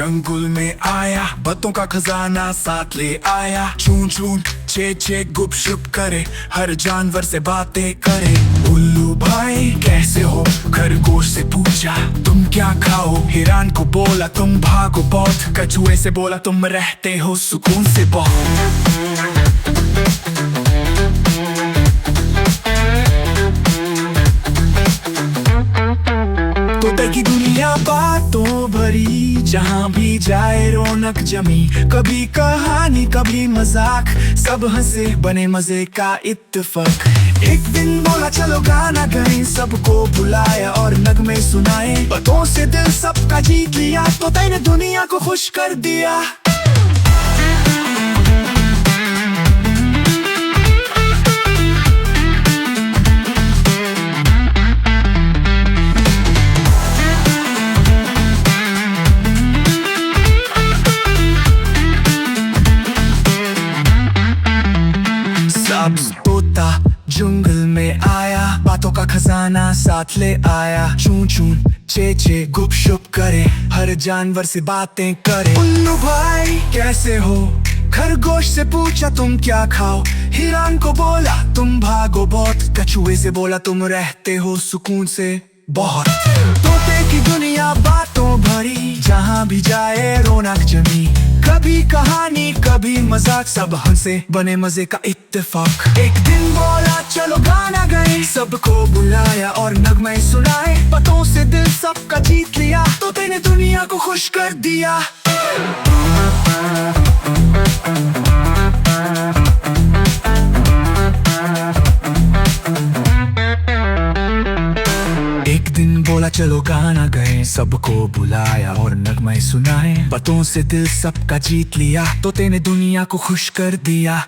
जंगल में आया, बातों का खजाना साथ ले आया। चून चून चे चे गुप शुप करे, हर जानवर से बातें करे। उल्लू भाई कैसे हो, खरगोश से पूछा तुम क्या खाओ। हिरन को बोला तुम भागो बहुत, कछुए से बोला तुम रहते हो सुकून से बहुत। तोते की दुनिया बातों भरी, जहाँ भी जाए रौनक जमी। कभी कहानी कभी मजाक, सब हंसे बने मजे का इत्तेफाक। एक दिन बोला चलो गाना गाएं, सबको बुलाया और नगमे सुनाए। बातों से दिल सबका जीत लिया, तोते ने दुनिया को खुश कर दिया। तोता जंगल में आया, बातों का खजाना साथ ले आया। चून चून चे चे गुप शुप करे, हर जानवर से बातें करे। उल्लू भाई कैसे हो, खरगोश से पूछा तुम क्या खाओ। हिरन को बोला तुम भागो बहुत, कछुए से बोला तुम रहते हो सुकून से बहुत। तोते की दुनिया बातों भरी, जहाँ भी जाए रौनक जमी। कभी कहानी कभी मजाक, सब हंसे बने मजे का इत्तेफाक। एक दिन बोला चलो गाना गाएं, सबको बुलाया और नगमे सुनाए। बातों से दिल सबका जीत लिया, तोते ने दुनिया को खुश कर दिया। एक दिन बोला चलो गाना गाएं, सबको बुलाया और नगमे सुनाए। बातों से दिल सबका जीत लिया, तोते ने दुनिया को खुश कर दिया।